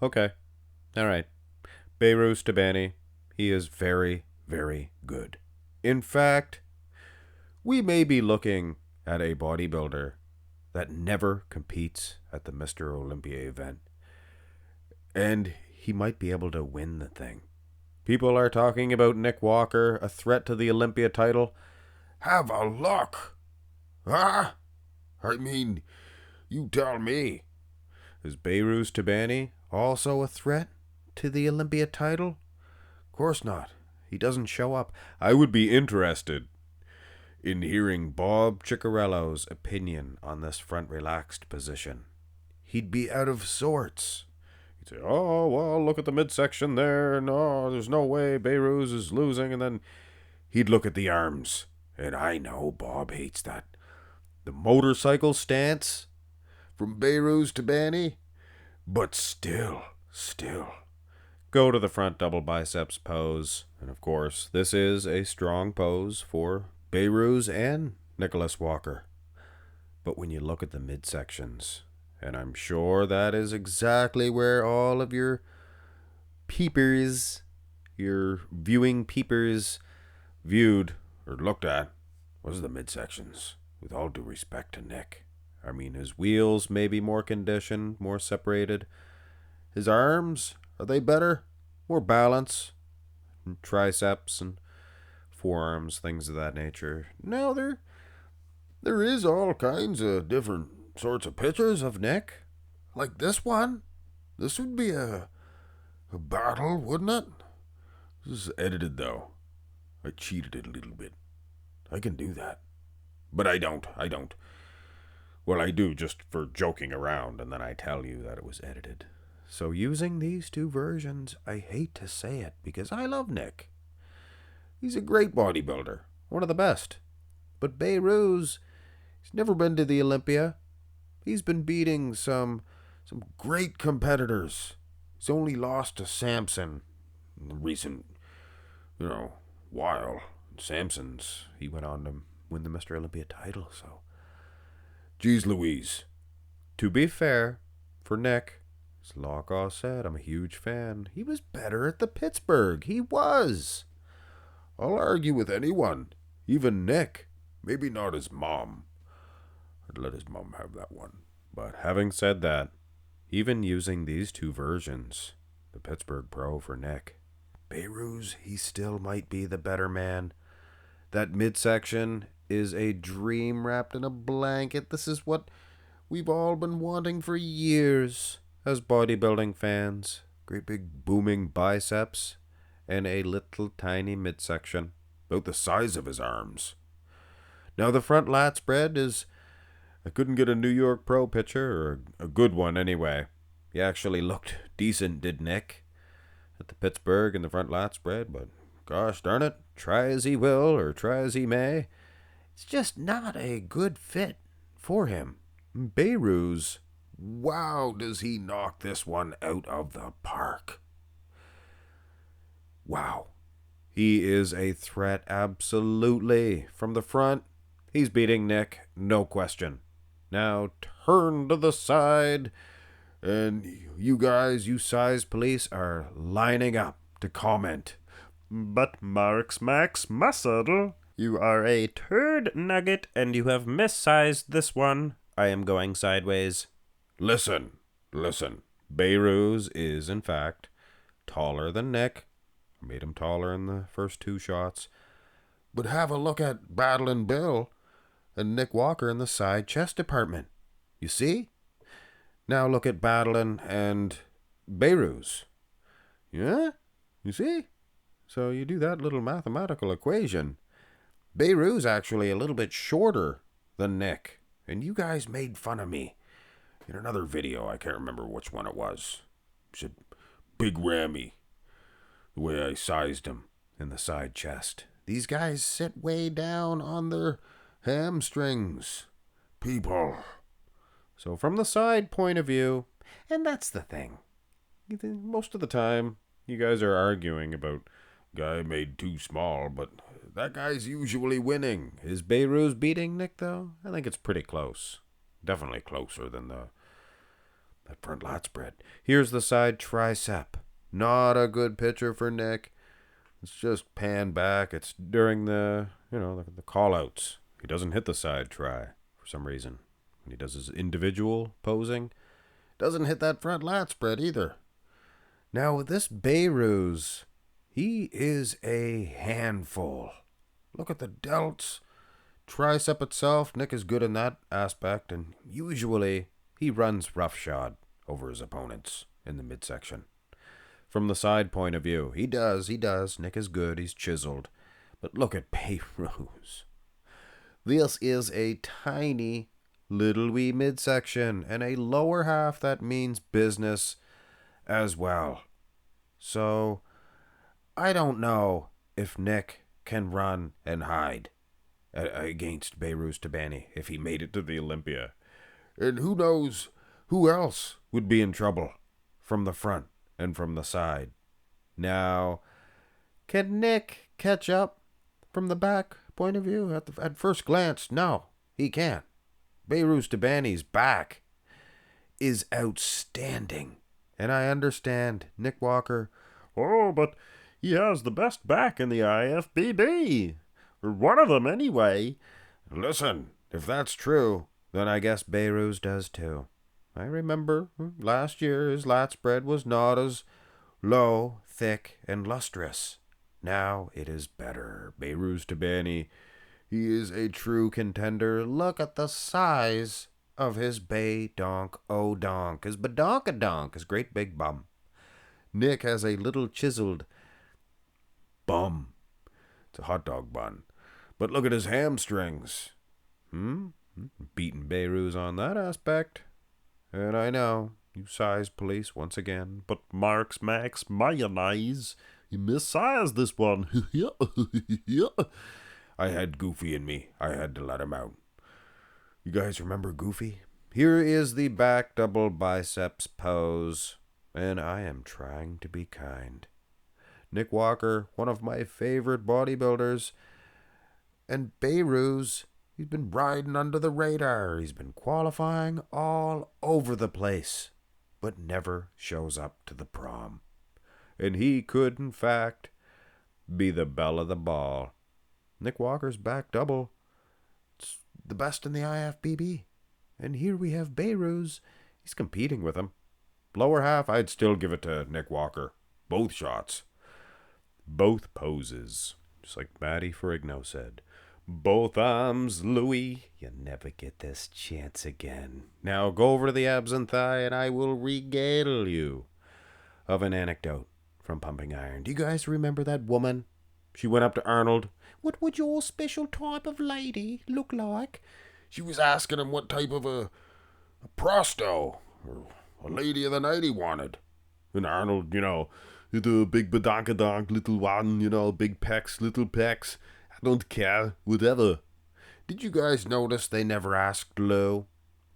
Okay. All right. Behrooz Tabani. He is very, very good. In fact, we may be looking at a bodybuilder that never competes at the Mr. Olympia event. And he might be able to win the thing. People are talking about Nick Walker, a threat to the Olympia title. Have a look. Huh? I mean, you tell me. Is Behrooz Tabani also a threat to the Olympia title? Of course not. He doesn't show up. I would be interested in hearing Bob Ciccarello's opinion on this front relaxed position. He'd be out of sorts. He'd say, oh, well, look at the midsection there. No, there's no way Behrooz is losing. And then he'd look at the arms. And I know Bob hates that. The motorcycle stance from Behrooz Tabani. But still. Go to the front double biceps pose. And of course, this is a strong pose for Behrooz and Nicholas Walker. But when you look at the midsections, and I'm sure that is exactly where all of your peepers, your viewing peepers viewed or looked at, was the midsections. With all due respect to Nick. I mean, his wheels may be more conditioned, more separated. His arms, are they better? More balance. And triceps and forearms, things of that nature. No, there is all kinds of different sorts of pictures of Nick. Like this one. This would be a battle, wouldn't it? This is edited, though. I cheated it a little bit. I can do that. But I don't. Well, I do just for joking around, and then I tell you that it was edited. So using these two versions, I hate to say it, because I love Nick. He's a great bodybuilder, one of the best. But Behrooz, he's never been to the Olympia. He's been beating some great competitors. He's only lost to Samson in the recent, while. Samson's, he went on to win the Mr. Olympia title, so. Geez Louise. To be fair, for Nick, as Lockaw said, I'm a huge fan. He was better at the Pittsburgh. He was. I'll argue with anyone, even Nick. Maybe not his mom. I'd let his mom have that one. But having said that, even using these two versions, the Pittsburgh Pro for Nick, Behrooz, he still might be the better man. That midsection is a dream wrapped in a blanket. This is what we've all been wanting for years as bodybuilding fans. Great big booming biceps and a little tiny midsection, about the size of his arms. Now the front lat spread is, I couldn't get a New York Pro picture, or a good one anyway. He actually looked decent, did Nick, at the Pittsburgh in the front lat spread, but gosh darn it, try as he will or try as he may, it's just not a good fit for him. Behrooz, wow, does he knock this one out of the park. Wow. He is a threat, absolutely. From the front, he's beating Nick, no question. Now turn to the side, and you guys, you size police, are lining up to comment. But Max Muscle, you are a turd nugget, and you have missized this one. I am going sideways. Listen. Behrooz is, in fact, taller than Nick. I made him taller in the first two shots. But have a look at Battlin' Bill and Nick Walker in the side chest department. You see? Now look at Battlin' and Behrooz. Yeah? You see? So you do that little mathematical equation. Behrooz actually a little bit shorter than Nick. And you guys made fun of me in another video. I can't remember which one it was. You said, Big Rammy. The way I sized him in the side chest. These guys sit way down on their hamstrings. People. So from the side point of view, and that's the thing. Most of the time, you guys are arguing about guy made too small, but that guy's usually winning. Is Behrooz beating Nick, though? I think it's pretty close. Definitely closer than the that front lat spread. Here's the side tricep. Not a good picture for Nick. It's just pan back. It's during the call-outs. He doesn't hit the side try for some reason. When he does his individual posing, doesn't hit that front lat spread either. Now with this Behrooz, he is a handful. Look at the delts. Tricep itself, Nick is good in that aspect, and usually he runs roughshod over his opponents in the midsection. From the side point of view, he does. Nick is good, he's chiseled. But look at Behrooz. This is a tiny, little wee midsection, and a lower half that means business as well. So, I don't know if Nick can run and hide against Behrooz Tabani if he made it to the Olympia. And who knows who else would be in trouble from the front and from the side. Now, can Nick catch up from the back point of view? At first glance, no, he can't. Behrooz Tabani's back is outstanding. And I understand Nick Walker, oh, but he has the best back in the IFBB. Or one of them, anyway. Listen, if that's true, then I guess Behrooz does too. I remember last year his lat spread was not as low, thick, and lustrous. Now it is better. Behrooz Tabani, he is a true contender. Look at the size of his bay-donk-o-donk, his badonk-a-donk, his great big bum. Nick has a little chiseled bum. It's a hot dog bun. But look at his hamstrings. Beating Behrooz on that aspect. And I know, you size police once again. But Max mayonnaise, you missized this one. I had Goofy in me. I had to let him out. You guys remember Goofy? Here is the back double biceps pose. And I am trying to be kind. Nick Walker, one of my favorite bodybuilders. And Behrooz, he's been riding under the radar. He's been qualifying all over the place, but never shows up to the prom. And he could, in fact, be the belle of the ball. Nick Walker's back double. It's the best in the IFBB. And here we have Behrooz. He's competing with him. Lower half, I'd still give it to Nick Walker. Both shots. Both poses. Just like Matty Ferrigno said. Both arms, Louis. You never get this chance again. Now go over to the abs and thigh and I will regale you of an anecdote from Pumping Iron. Do you guys remember that woman? She went up to Arnold. What would your special type of lady look like? She was asking him what type of a prosto or a lady of the night he wanted. And Arnold, the big badonkadonk, little one, big pecs, little pecs. I don't care, whatever. Did you guys notice they never asked Lou?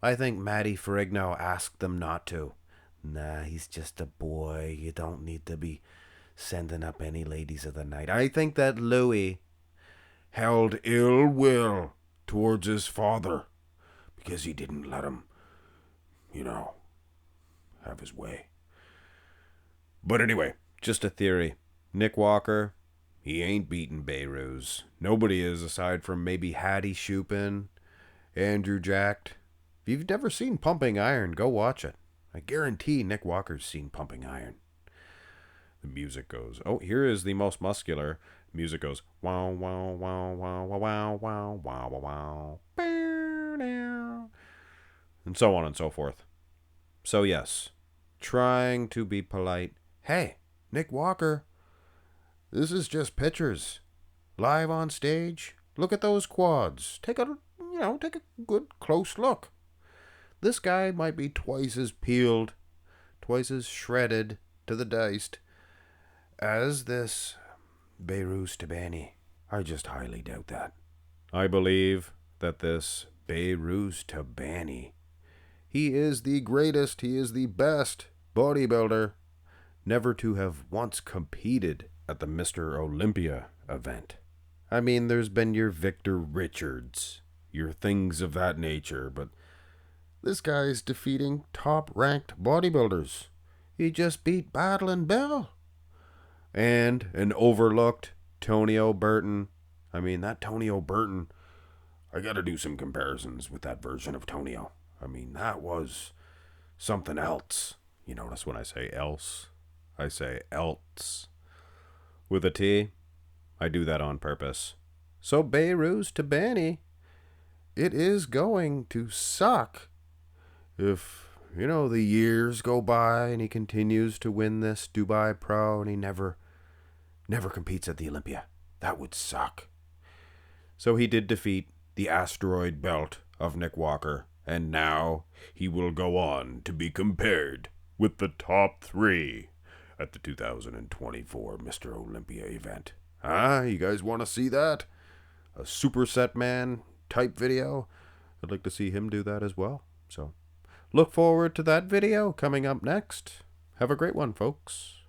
I think Matty Ferrigno asked them not to. Nah, he's just a boy. You don't need to be sending up any ladies of the night. I think that Louis held ill will towards his father because he didn't let him, have his way. But anyway, just a theory. Nick Walker, he ain't beating Behrooz. Nobody is aside from maybe Hattie Shupin, Andrew Jacked. If you've never seen Pumping Iron, go watch it. I guarantee Nick Walker's seen Pumping Iron. The music goes, oh, here is the most muscular. Music goes, wow, wow, wow, wow, wow, wow, wow, wow, wow, wow, and so on and so forth. So yes, trying to be polite. Hey, Nick Walker, this is just pictures. Live on stage, look at those quads. Take a good close look. This guy might be twice as peeled, twice as shredded to the diced as this Behrooz Tabani. I just highly doubt that. I believe that this Behrooz Tabani, he is the greatest, he is the best bodybuilder never to have once competed at the Mr. Olympia event. I mean, there's been your Victor Richards, your things of that nature, but This guy's defeating top-ranked bodybuilders. He just beat Battle and Bell. And an overlooked Tonio Burton. I mean, that Tonio Burton, I gotta do some comparisons with that version of Tonio. I mean, that was something else. You notice when I say else, I say else. With a T, I do that on purpose. So Behrooz Tabani, it is going to suck if, the years go by and he continues to win this Dubai Pro and he never competes at the Olympia. That would suck. So he did defeat the asteroid belt of Nick Walker, and now he will go on to be compared with the top 3 at the 2024 Mr. Olympia event. You guys want to see that? A superset man type video? I'd like to see him do that as well. So look forward to that video coming up next. Have a great one, folks.